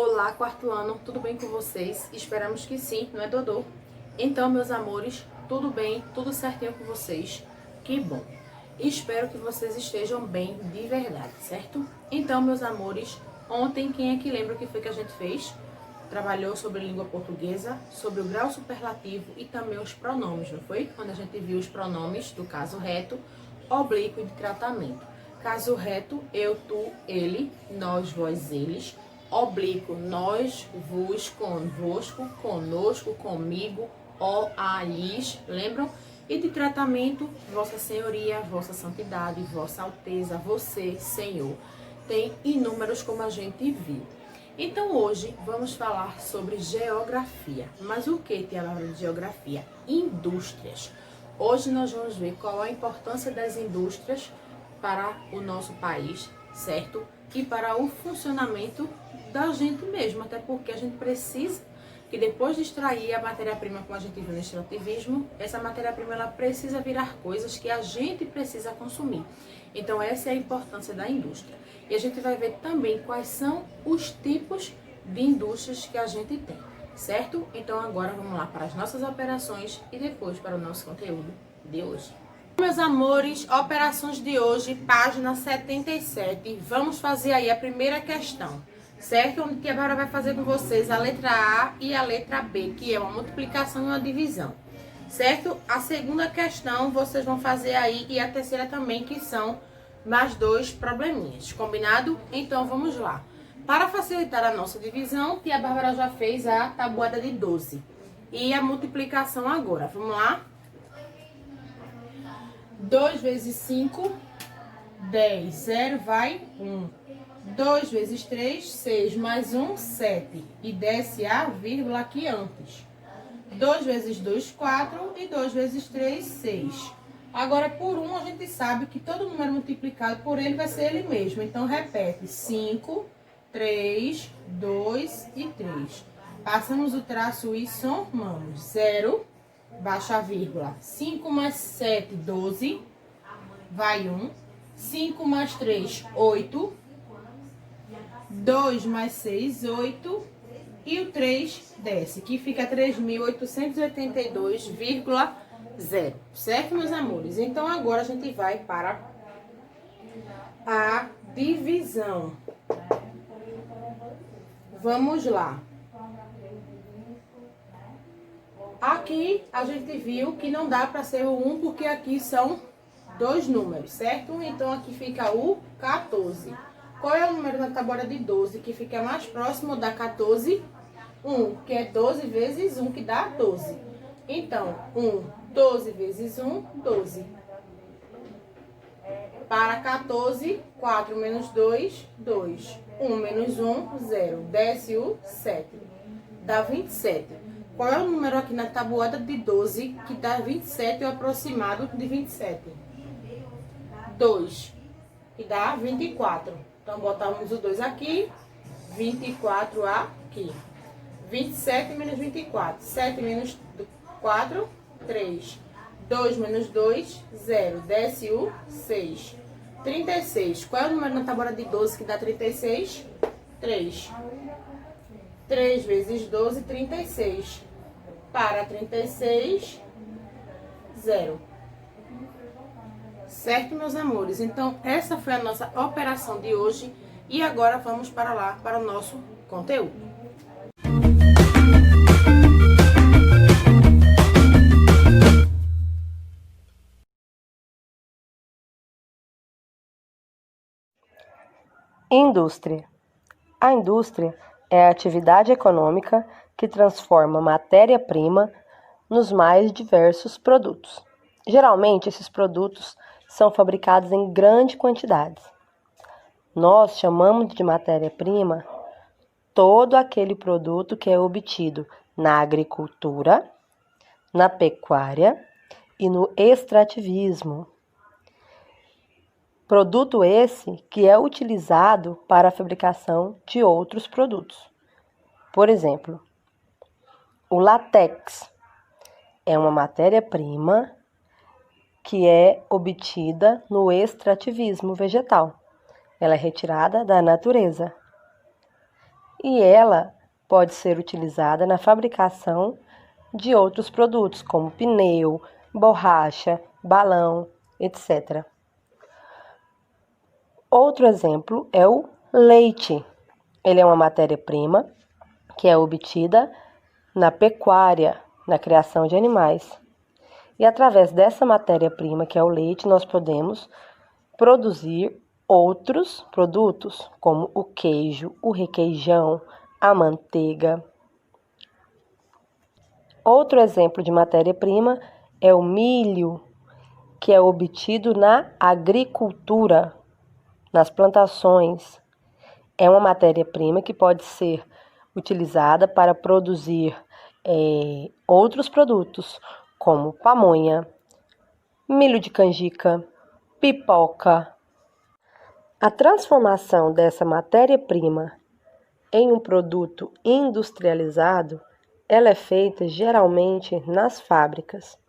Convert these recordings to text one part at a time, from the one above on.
Olá, quarto ano, tudo bem com vocês? Esperamos que sim, não é, Dodô? Então, meus amores, tudo bem, tudo certinho com vocês? Que bom! Espero que vocês estejam bem de verdade, certo? Então, meus amores, ontem, quem é que lembra o que foi que a gente fez? Trabalhou sobre língua portuguesa, sobre o grau superlativo e também os pronomes, não foi? Quando a gente viu os pronomes do caso reto, oblíquo e de tratamento. Caso reto, eu, tu, ele, nós, vós, eles. Oblíquo, nós, vos, convosco, conosco, comigo, ó, a, lhes, lembram? E de tratamento, vossa senhoria, vossa santidade, vossa alteza, você, senhor. Tem inúmeros como a gente viu. Então hoje vamos falar sobre geografia. Mas o que, tia Bárbara, de geografia? Indústrias. Hoje nós vamos ver qual a importância das indústrias para o nosso país, certo? E para o funcionamento da gente mesmo, até porque a gente precisa que depois de extrair a matéria-prima, como a gente viu no extrativismo, essa matéria-prima ela precisa virar coisas que a gente precisa consumir. Então essa é a importância da indústria. E a gente vai ver também quais são os tipos de indústrias que a gente tem, certo? Então agora vamos lá para as nossas operações e depois para o nosso conteúdo de hoje. Meus amores, operações de hoje, página 77. Vamos fazer aí a primeira questão, certo? Onde a Bárbara vai fazer com vocês a letra A e a letra B, que é uma multiplicação e uma divisão, certo? A segunda questão vocês vão fazer aí e a terceira também, que são mais dois probleminhas, combinado? Então vamos lá. Para facilitar a nossa divisão, tia Bárbara já fez a tabuada de 12. E a multiplicação agora, vamos lá? 2 vezes 5, 10, 0 vai 1. 2 vezes 3, 6, mais 1, 7. E desce a vírgula aqui antes. 2 vezes 2, 4. E 2 vezes 3, 6. Agora, por 1, a gente sabe que todo número multiplicado por ele vai ser ele mesmo. Então, repete. 5, 3, 2 e 3. Passamos o traço e somamos. 0, baixa a vírgula. 5 mais 7, 12. Vai 1. 5 mais 3, 8. 2 mais 6, 8. E o 3 desce, que fica 3.882,0. Certo, meus amores? Então, agora a gente vai para a divisão. Vamos lá. Aqui a gente viu que não dá para ser o 1, porque aqui são dois números, certo? Então, aqui fica o 14. Qual é o número da tabuada de 12 que fica mais próximo da 14? 1, que é 12 vezes 1, que dá 12. Então, 12 vezes 1, 12. Para 14, 4 menos 2, 2. 1 menos 1, 0. Desce o 7. Dá 27. Qual é o número aqui na tabuada de 12 que dá 27 ou aproximado de 27? 2, que dá 24. Então, botamos o 2 aqui, 24 aqui. 27 menos 24. 7 menos 4, 3. 2 menos 2, 0. Desce o 6. 36. Qual é o número na tabuada de 12 que dá 36? 3. 3 vezes 12, 36. Para 36, 0. Certo, meus amores? Então, essa foi a nossa operação de hoje. E agora vamos para lá, para o nosso conteúdo. Indústria. A indústria é a atividade econômica que transforma matéria-prima nos mais diversos produtos. Geralmente, esses produtos são fabricados em grande quantidade. Nós chamamos de matéria-prima todo aquele produto que é obtido na agricultura, na pecuária e no extrativismo. Produto esse que é utilizado para a fabricação de outros produtos. Por exemplo, o látex é uma matéria-prima que é obtida no extrativismo vegetal. Ela é retirada da natureza. e ela pode ser utilizada na fabricação de outros produtos, como pneu, borracha, balão, etc. Outro exemplo é o leite. Ele é uma matéria-prima que é obtida na pecuária, na criação de animais. E através dessa matéria-prima, que é o leite, nós podemos produzir outros produtos, como o queijo, o requeijão, a manteiga. Outro exemplo de matéria-prima é o milho, que é obtido na agricultura, nas plantações. É uma matéria-prima que pode ser utilizada para produzir outros produtos, como pamonha, milho de canjica, pipoca. A transformação dessa matéria-prima em um produto industrializado, ela é feita geralmente nas fábricas.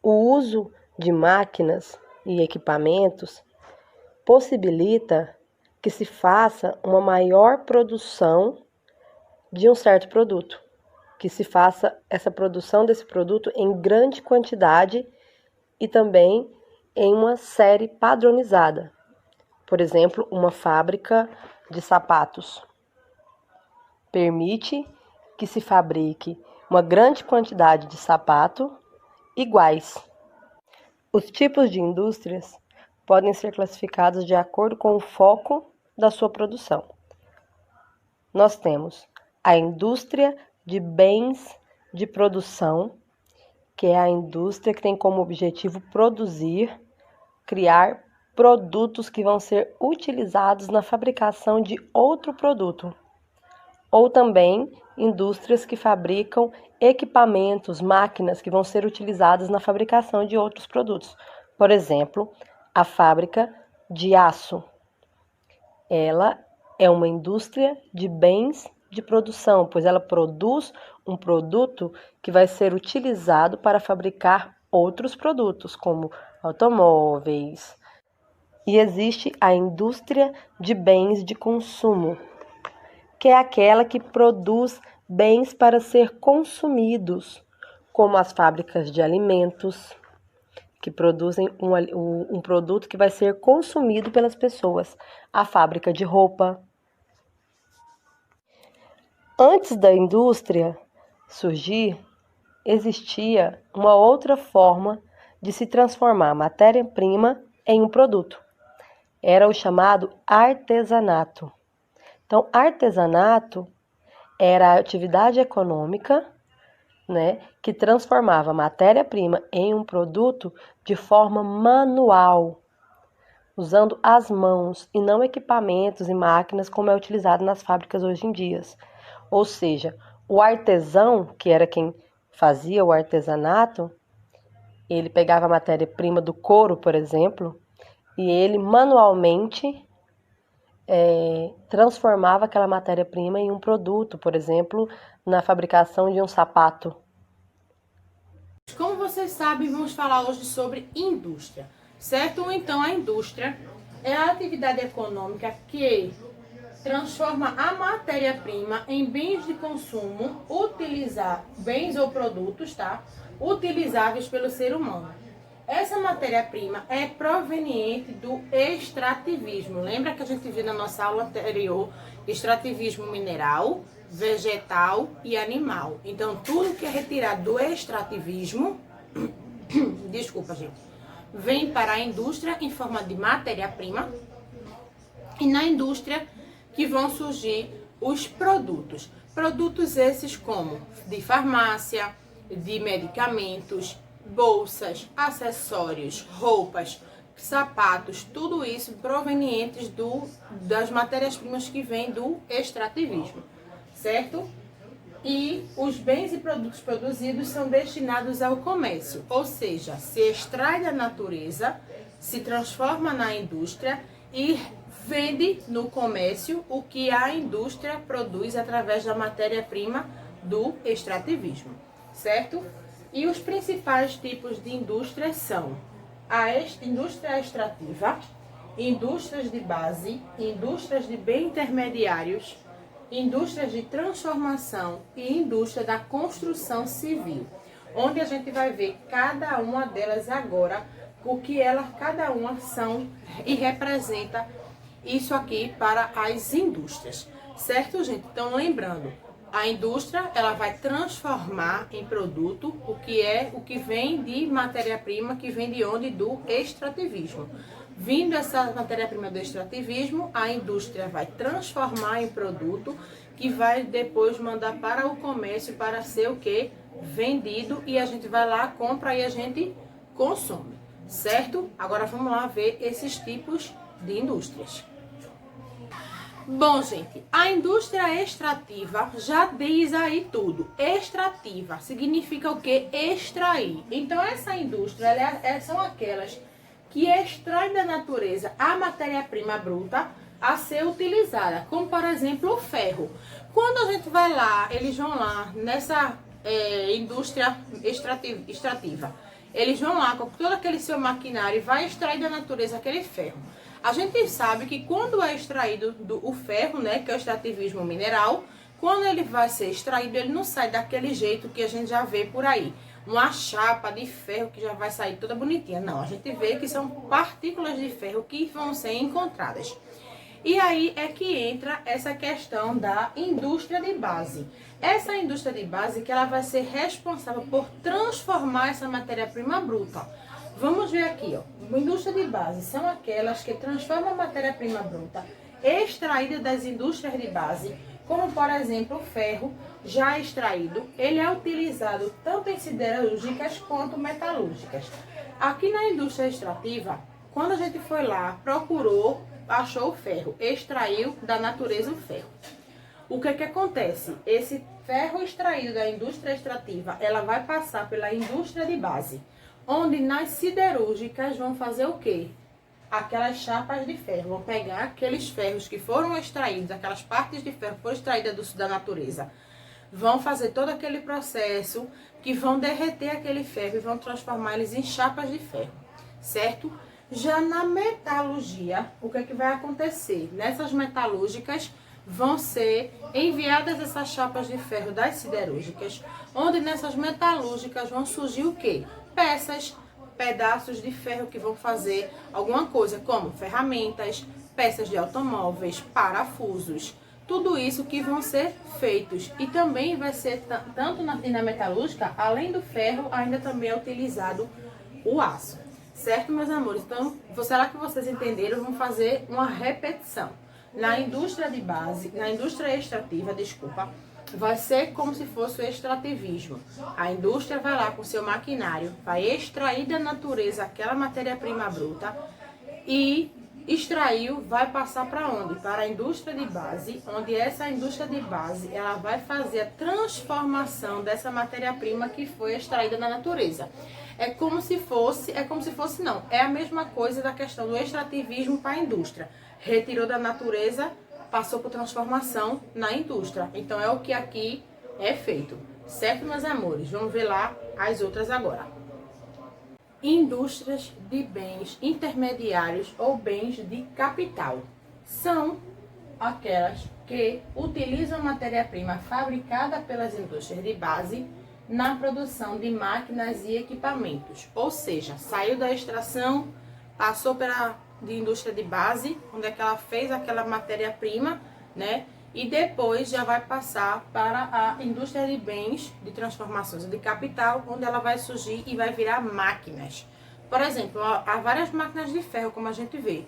O uso de máquinas e equipamentos possibilita que se faça uma maior produção de um certo produto, que se faça essa produção desse produto em grande quantidade e também em uma série padronizada. Por exemplo, uma fábrica de sapatos permite que se fabrique uma grande quantidade de sapato iguais. Os tipos de indústrias podem ser classificados de acordo com o foco da sua produção. Nós temos a indústria de bens de produção, que é a indústria que tem como objetivo produzir, criar produtos que vão ser utilizados na fabricação de outro produto. Ou também indústrias que fabricam equipamentos, máquinas que vão ser utilizadas na fabricação de outros produtos. Por exemplo, a fábrica de aço. Ela é uma indústria de bens de produção, pois ela produz um produto que vai ser utilizado para fabricar outros produtos, como automóveis. E existe a indústria de bens de consumo, que é aquela que produz bens para ser consumidos, como as fábricas de alimentos, que produzem um produto que vai ser consumido pelas pessoas, a fábrica de roupa. Antes da indústria surgir, existia uma outra forma de se transformar a matéria-prima em um produto. Era o chamado artesanato. Então, artesanato era a atividade econômica, que transformava a matéria-prima em um produto de forma manual, usando as mãos e não equipamentos e máquinas como é utilizado nas fábricas hoje em dia. Ou seja, o artesão, que era quem fazia o artesanato, ele pegava a matéria-prima do couro, por exemplo, e ele manualmente transformava aquela matéria-prima em um produto, por exemplo, na fabricação de um sapato. Como vocês sabem, vamos falar hoje sobre indústria, certo? Então, a indústria é a atividade econômica que transforma a matéria-prima em bens de consumo, bens ou produtos, utilizáveis pelo ser humano. Essa matéria-prima é proveniente do extrativismo. Lembra que a gente viu na nossa aula anterior extrativismo mineral, vegetal e animal. Então, tudo que é retirado do extrativismo, desculpa, gente, vem para a indústria em forma de matéria-prima, e na indústria que vão surgir os produtos. Produtos esses como de farmácia, de medicamentos, bolsas, acessórios, roupas, sapatos, tudo isso provenientes das matérias-primas que vêm do extrativismo, certo? E os bens e produtos produzidos são destinados ao comércio, ou seja, se extrai da natureza, se transforma na indústria e vende no comércio o que a indústria produz através da matéria-prima do extrativismo, certo? E os principais tipos de indústrias são a indústria extrativa, indústrias de base, indústrias de bens intermediários, indústrias de transformação e indústria da construção civil, onde a gente vai ver cada uma delas agora, o que cada uma são e representa isso aqui para as indústrias, certo, gente? Então, lembrando, a indústria, ela vai transformar em produto o que vem de matéria-prima, que vem de onde? Do extrativismo. Vindo essa matéria-prima do extrativismo, a indústria vai transformar em produto, que vai depois mandar para o comércio para ser o que? Vendido, e a gente vai lá, compra e a gente consome, certo? Agora vamos lá ver esses tipos de indústrias. Bom, gente, a indústria extrativa já diz aí tudo. Extrativa significa o que? Extrair. Então, essa indústria, são aquelas que extraem da natureza a matéria-prima bruta a ser utilizada, como, por exemplo, o ferro. Quando a gente vai lá, eles vão lá nessa indústria extrativa, eles vão lá com todo aquele seu maquinário e vai extrair da natureza aquele ferro. A gente sabe que quando é extraído o ferro, né, que é o extrativismo mineral, quando ele vai ser extraído, ele não sai daquele jeito que a gente já vê por aí. Uma chapa de ferro que já vai sair toda bonitinha. Não, a gente vê que são partículas de ferro que vão ser encontradas. E aí é que entra essa questão da indústria de base. Essa indústria de base que ela vai ser responsável por transformar essa matéria-prima bruta. Vamos ver aqui, ó. Indústria de base são aquelas que transformam a matéria-prima bruta extraída das indústrias de base, como por exemplo o ferro já extraído. Ele é utilizado tanto em siderúrgicas quanto metalúrgicas. Aqui na indústria extrativa, quando a gente foi lá, procurou, achou o ferro, extraiu da natureza o ferro. O que acontece? Esse ferro extraído da indústria extrativa, ela vai passar pela indústria de base, onde nas siderúrgicas vão fazer o quê? Aquelas chapas de ferro. Vão pegar aqueles ferros que foram extraídos, aquelas partes de ferro que foram extraídas da natureza. Vão fazer todo aquele processo que vão derreter aquele ferro e vão transformar eles em chapas de ferro, certo? Já na metalurgia, o que vai acontecer? Nessas metalúrgicas vão ser enviadas essas chapas de ferro das siderúrgicas, onde nessas metalúrgicas vão surgir o quê? Peças, pedaços de ferro que vão fazer alguma coisa, como ferramentas, peças de automóveis, parafusos, tudo isso que vão ser feitos. E também vai ser, tanto na metalúrgica, além do ferro, ainda também é utilizado o aço. Certo, meus amores? Então, será que vocês entenderam? Vamos fazer uma repetição. Na indústria de base, na indústria extrativa, desculpa, vai ser como se fosse o extrativismo. A indústria vai lá com seu maquinário, vai extrair da natureza aquela matéria-prima bruta e extraiu, vai passar para onde? Para a indústria de base, onde essa indústria de base, ela vai fazer a transformação dessa matéria-prima que foi extraída da natureza. É como se fosse não, é a mesma coisa da questão do extrativismo para a indústria. Retirou da natureza, passou por transformação na indústria. Então é o que aqui é feito. Certo, meus amores? Vamos ver lá as outras agora. Indústrias de bens intermediários ou bens de capital. São aquelas que utilizam matéria-prima fabricada pelas indústrias de base na produção de máquinas e equipamentos. Ou seja, saiu da extração, passou de indústria de base, onde é que ela fez aquela matéria-prima, né? E depois já vai passar para a indústria de bens, de transformações de capital, onde ela vai surgir e vai virar máquinas. Por exemplo, há várias máquinas de ferro, como a gente vê,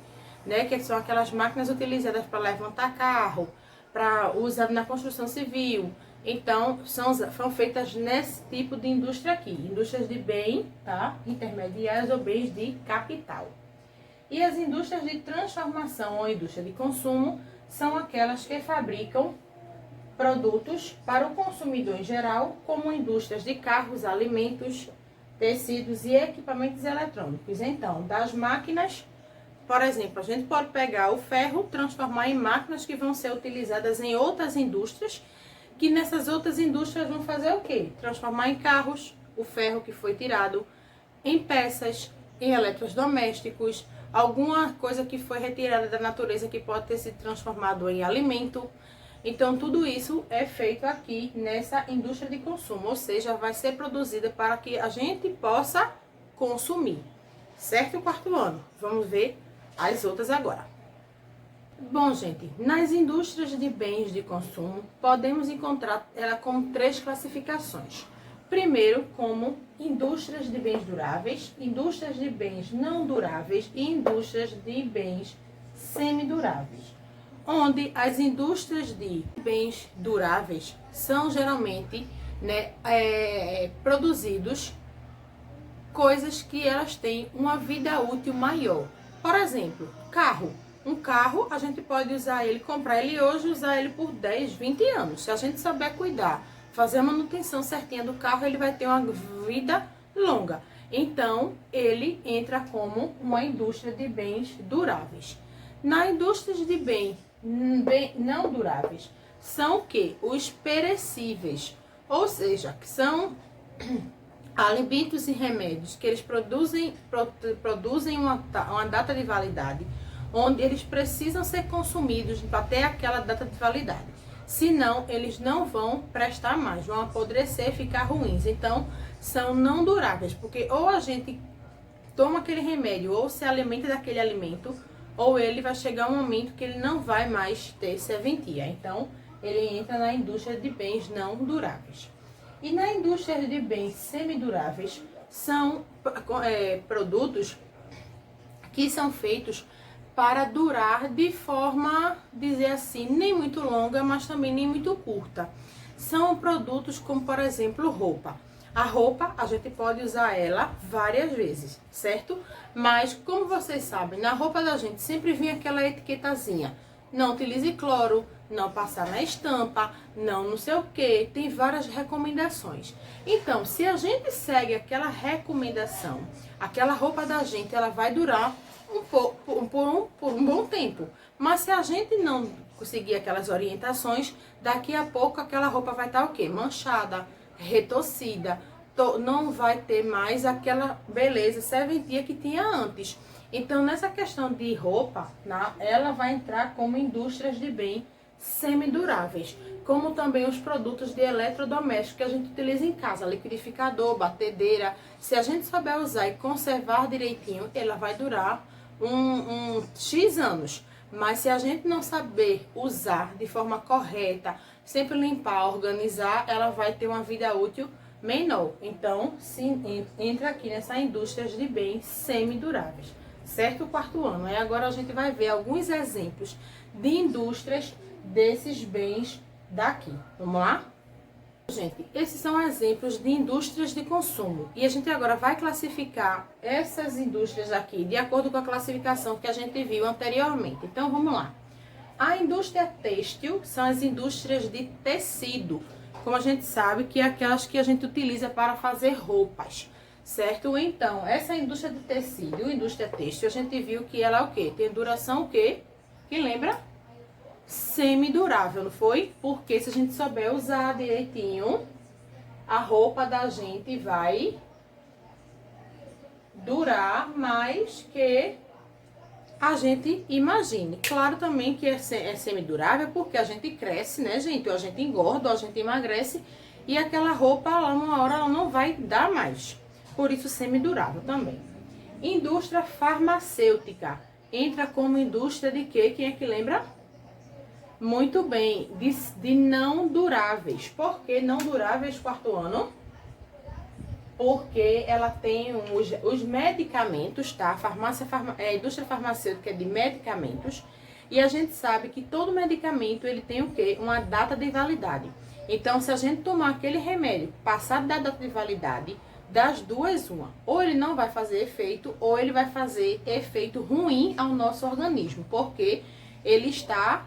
né? Que são aquelas máquinas utilizadas para levantar carro, para usar na construção civil. Então, são feitas nesse tipo de indústria aqui, indústrias de bem, tá? Intermediárias ou bens de capital. E as indústrias de transformação ou indústria de consumo são aquelas que fabricam produtos para o consumidor em geral, como indústrias de carros, alimentos, tecidos e equipamentos eletrônicos. Então, das máquinas, por exemplo, a gente pode pegar o ferro, transformar em máquinas que vão ser utilizadas em outras indústrias, que nessas outras indústrias vão fazer o quê? Transformar em carros o ferro que foi tirado, em peças, em eletrodomésticos, alguma coisa que foi retirada da natureza que pode ter sido transformado em alimento. Então, tudo isso é feito aqui nessa indústria de consumo, ou seja, vai ser produzida para que a gente possa consumir. Certo? O quarto ano. Vamos ver as outras agora. Bom, gente, nas indústrias de bens de consumo, podemos encontrar ela com 3 classificações. Primeiro, como indústrias de bens duráveis, indústrias de bens não duráveis e indústrias de bens semiduráveis. Onde as indústrias de bens duráveis são geralmente, né, produzidos coisas que elas têm uma vida útil maior. Por exemplo, carro. Um carro, a gente pode usar ele, comprar ele hoje e usar ele por 10, 20 anos. Se a gente souber cuidar, fazer a manutenção certinha do carro, ele vai ter uma vida longa. Então, ele entra como uma indústria de bens duráveis. Na indústria de bens não duráveis, são o quê? Os perecíveis. Ou seja, que são alimentos e remédios que eles produzem uma data de validade, onde eles precisam ser consumidos até aquela data de validade. Senão, eles não vão prestar mais, vão apodrecer e ficar ruins. Então, são não duráveis, porque ou a gente toma aquele remédio ou se alimenta daquele alimento, ou ele vai chegar um momento que ele não vai mais ter serventia. Então, ele entra na indústria de bens não duráveis. E na indústria de bens semiduráveis, são produtos que são feitos para durar de forma, dizer assim, nem muito longa, mas também nem muito curta. São produtos como, por exemplo, roupa. A roupa, a gente pode usar ela várias vezes, certo? Mas, como vocês sabem, na roupa da gente sempre vem aquela etiquetazinha. Não utilize cloro, não passar na estampa, não sei o que. Tem várias recomendações. Então, se a gente segue aquela recomendação, aquela roupa da gente, ela vai durar por um bom tempo. Mas se a gente não conseguir aquelas orientações, daqui a pouco aquela roupa vai estar o quê? Manchada, retorcida, não vai ter mais aquela beleza, serventia que tinha antes. Então, nessa questão de roupa, ela vai entrar como indústrias de bem semiduráveis, como também os produtos de eletrodoméstico que a gente utiliza em casa, liquidificador, batedeira. Se a gente souber usar e conservar direitinho, ela vai durar um X anos. Mas se a gente não saber usar de forma correta, sempre limpar, organizar, ela vai ter uma vida útil menor. Então, sim, entra aqui nessa indústria de bens semiduráveis. Certo? O quarto ano. E agora a gente vai ver alguns exemplos de indústrias desses bens daqui. Vamos lá? Gente, esses são exemplos de indústrias de consumo. E a gente agora vai classificar essas indústrias aqui de acordo com a classificação que a gente viu anteriormente. Então, vamos lá. A indústria têxtil são as indústrias de tecido. Como a gente sabe, que é aquelas que a gente utiliza para fazer roupas. Certo? Então, essa indústria de tecido, indústria têxtil, a gente viu que ela é o quê? Tem duração o quê? Quem lembra? Semidurável, não foi? Porque se a gente souber usar direitinho, a roupa da gente vai durar mais que a gente imagine. Claro também que é semidurável porque a gente cresce, né, gente? Ou a gente engorda, ou a gente emagrece e aquela roupa, lá uma hora, ela não vai dar mais. Por isso, semidurável também. Indústria farmacêutica. Entra como indústria de quê? Quem é que lembra? Muito bem, de não duráveis. Por que não duráveis, quarto ano? Porque ela tem os medicamentos, tá? A indústria farmacêutica é de medicamentos. E a gente sabe que todo medicamento, ele tem o quê? Uma data de validade. Então, se a gente tomar aquele remédio passado da data de validade, das duas, uma. Ou ele não vai fazer efeito, ou ele vai fazer efeito ruim ao nosso organismo. Porque ele está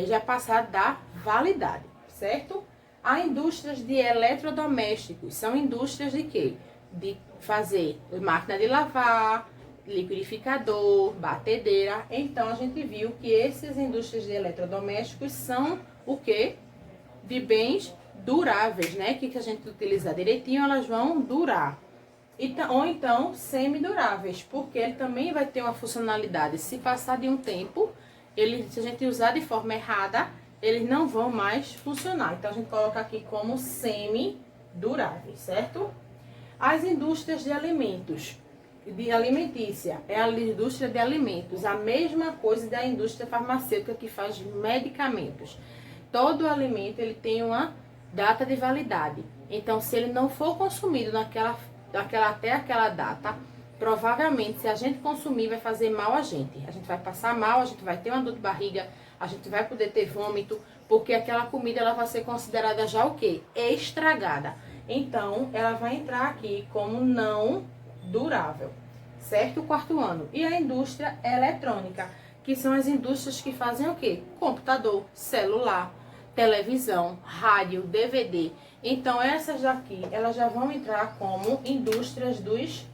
já passado da validade, certo? Há indústrias de eletrodomésticos, são indústrias de quê? De fazer máquina de lavar, liquidificador, batedeira. Então, a gente viu que essas indústrias de eletrodomésticos são o quê? De bens duráveis, né? Que a gente utilizar direitinho, elas vão durar. Ou então, semiduráveis, porque ele também vai ter uma funcionalidade. Se passar de um tempo, se a gente usar de forma errada, eles não vão mais funcionar. Então, a gente coloca aqui como semi-duráveis, certo? As indústrias de alimentos, de alimentícia, é a indústria de alimentos, a mesma coisa da indústria farmacêutica que faz medicamentos. Todo alimento ele tem uma data de validade. Então, se ele não for consumido até aquela data, provavelmente, se a gente consumir, vai fazer mal a gente. A gente vai passar mal, a gente vai ter uma dor de barriga, a gente vai poder ter vômito, porque aquela comida ela vai ser considerada já o quê? Estragada. Então, ela vai entrar aqui como não durável, certo? O quarto ano. E a indústria eletrônica, que são as indústrias que fazem o quê? Computador, celular, televisão, rádio, DVD. Então, essas daqui, elas já vão entrar como indústrias dos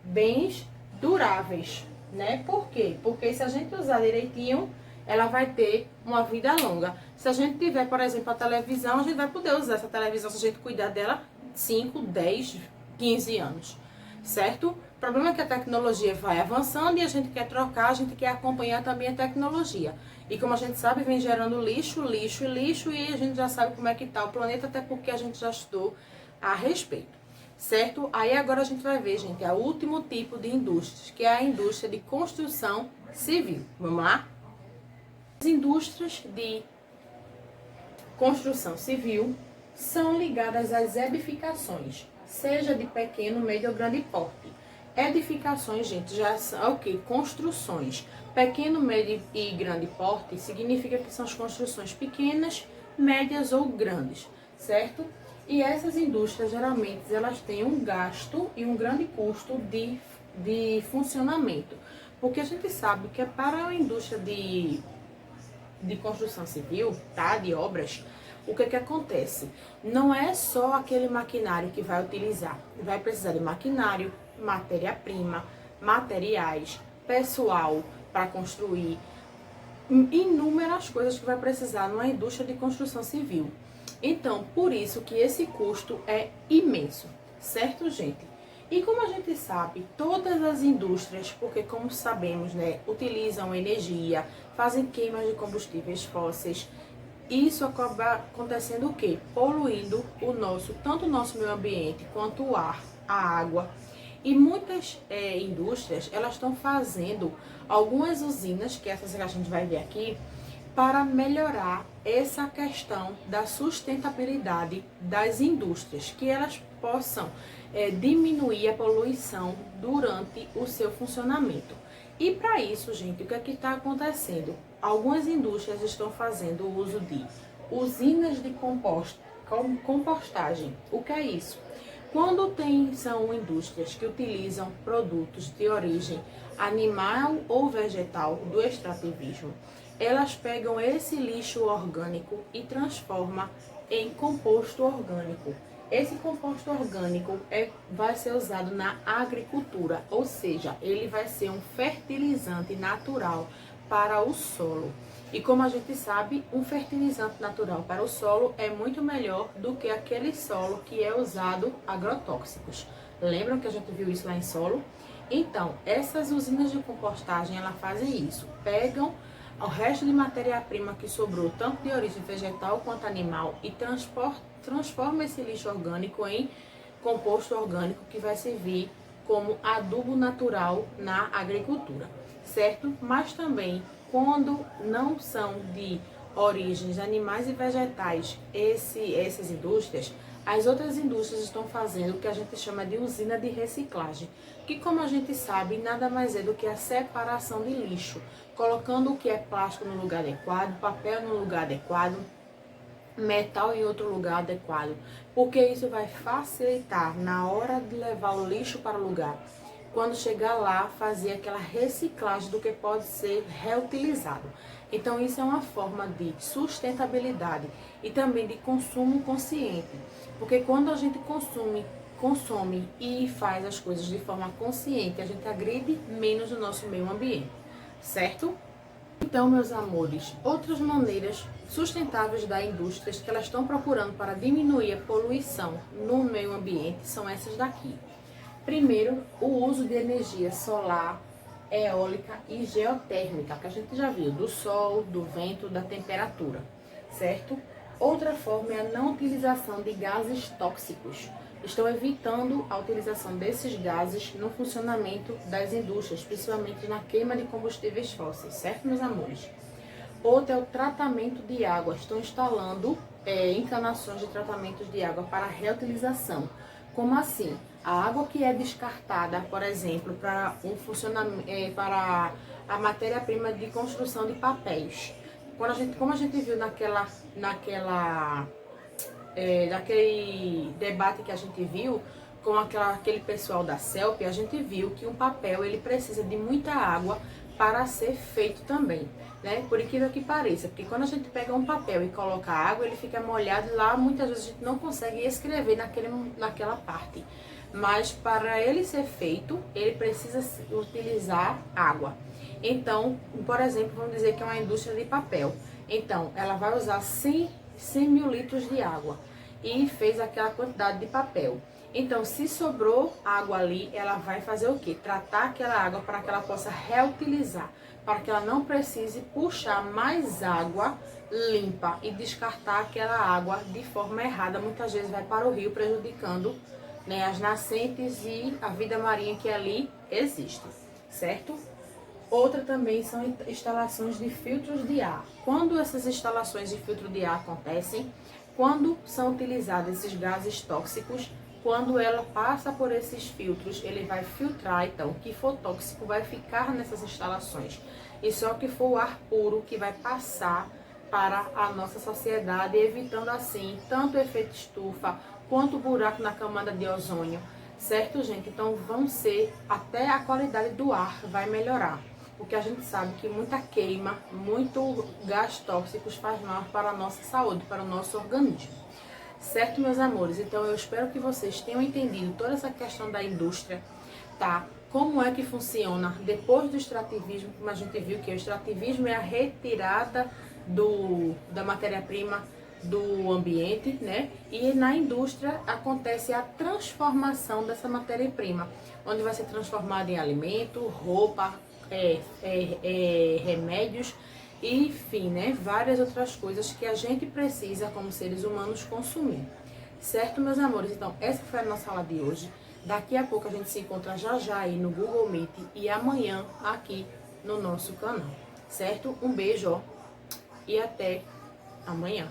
bens duráveis, né? Por quê? Porque se a gente usar direitinho, ela vai ter uma vida longa. Se a gente tiver, por exemplo, a televisão, a gente vai poder usar essa televisão, se a gente cuidar dela, 5, 10, 15 anos, certo? O problema é que a tecnologia vai avançando e a gente quer trocar, a gente quer acompanhar também a tecnologia. E como a gente sabe, vem gerando lixo, lixo e lixo, e a gente já sabe como é que tá o planeta, até porque a gente já estudou a respeito, certo? Aí agora a gente vai ver, gente, o último tipo de indústrias, que é a indústria de construção civil. Vamos lá? As indústrias de construção civil são ligadas às edificações, seja de pequeno, médio ou grande porte. Edificações, gente, já são o quê? Construções. Pequeno, médio e grande porte significa que são as construções pequenas, médias ou grandes, certo? E essas indústrias, geralmente, elas têm um gasto e um grande custo de funcionamento. Porque a gente sabe que para a indústria de construção civil, tá? De obras, o que acontece? Não é só aquele maquinário que vai utilizar. Vai precisar de maquinário, matéria-prima, materiais, pessoal para construir, inúmeras coisas que vai precisar numa indústria de construção civil. Então, por isso que esse custo é imenso, certo, gente? E como a gente sabe, todas as indústrias, porque como sabemos, né, utilizam energia, fazem queimas de combustíveis fósseis, isso acaba acontecendo o quê? Poluindo tanto o nosso meio ambiente quanto o ar, a água. E muitas indústrias, elas estão fazendo algumas usinas, que essas que a gente vai ver aqui, para melhorar essa questão da sustentabilidade das indústrias, que elas possam diminuir a poluição durante o seu funcionamento. E para isso, gente, o que é que está acontecendo? Algumas indústrias estão fazendo uso de usinas de compostagem. O que é isso? Quando são indústrias que utilizam produtos de origem animal ou vegetal do extrativismo, elas pegam esse lixo orgânico e transformam em composto orgânico. Esse composto orgânico vai ser usado na agricultura, ou seja, ele vai ser um fertilizante natural para o solo. E como a gente sabe, um fertilizante natural para o solo é muito melhor do que aquele solo que é usado agrotóxicos. Lembram que a gente viu isso lá em solo? Então, essas usinas de compostagem, elas fazem isso. Pegam o resto de matéria-prima que sobrou, tanto de origem vegetal quanto animal, e transforma esse lixo orgânico em composto orgânico que vai servir como adubo natural na agricultura, certo? Mas também, quando não são de origens animais e vegetais, essas indústrias, as outras indústrias estão fazendo o que a gente chama de usina de reciclagem, que, como a gente sabe, nada mais é do que a separação de lixo, colocando o que é plástico no lugar adequado, papel no lugar adequado, metal em outro lugar adequado, porque isso vai facilitar na hora de levar o lixo para o lugar, quando chegar lá, fazer aquela reciclagem do que pode ser reutilizado. Então, isso é uma forma de sustentabilidade e também de consumo consciente, porque quando a gente consome e faz as coisas de forma consciente, a gente agride menos o nosso meio ambiente, certo? Então, meus amores, outras maneiras sustentáveis da indústria que elas estão procurando para diminuir a poluição no meio ambiente são essas daqui. Primeiro, o uso de energia solar, eólica e geotérmica, que a gente já viu, do sol, do vento, da temperatura, certo? Outra forma é a não utilização de gases tóxicos. Estão evitando a utilização desses gases no funcionamento das indústrias, principalmente na queima de combustíveis fósseis, certo, meus amores? Outra é o tratamento de água. Estão instalando encanações de tratamento de água para reutilização. Como assim? A água que é descartada, por exemplo, para um funcionamento, para a matéria-prima de construção de papéis. Como a gente viu naquele debate que a gente viu com aquele pessoal da CELP, a gente viu que um papel ele precisa de muita água para ser feito também, né? Por incrível que pareça, porque quando a gente pega um papel e coloca água, ele fica molhado e lá muitas vezes a gente não consegue escrever naquela parte. Mas para ele ser feito, ele precisa utilizar água. Então, por exemplo, vamos dizer que é uma indústria de papel. Então, ela vai usar 100 mil litros de água e fez aquela quantidade de papel. Então, se sobrou água ali, ela vai fazer o quê? Tratar aquela água para que ela possa reutilizar, para que ela não precise puxar mais água limpa e descartar aquela água de forma errada. Muitas vezes vai para o rio, prejudicando, né, as nascentes e a vida marinha que ali existe, certo? Outra também são instalações de filtros de ar. Quando essas instalações de filtro de ar acontecem, quando são utilizados esses gases tóxicos, quando ela passa por esses filtros, ele vai filtrar, então, o que for tóxico vai ficar nessas instalações. E só o que for o ar puro que vai passar para a nossa sociedade, evitando assim tanto o efeito estufa quanto o buraco na camada de ozônio. Certo, gente? Então, vão ser, até a qualidade do ar vai melhorar. Porque a gente sabe que muita queima, muito gás tóxicos faz mal para a nossa saúde, para o nosso organismo. Certo, meus amores? Então, eu espero que vocês tenham entendido toda essa questão da indústria, tá? Como é que funciona depois do extrativismo, como a gente viu que o extrativismo é a retirada da matéria-prima do ambiente, né? E na indústria acontece a transformação dessa matéria-prima, onde vai ser transformada em alimento, roupa, remédios, e, enfim, né? Várias outras coisas que a gente precisa, como seres humanos, consumir. Certo, meus amores? Então, essa foi a nossa aula de hoje. Daqui a pouco a gente se encontra já aí no Google Meet e amanhã aqui no nosso canal. Certo? Um beijo, ó, e até amanhã.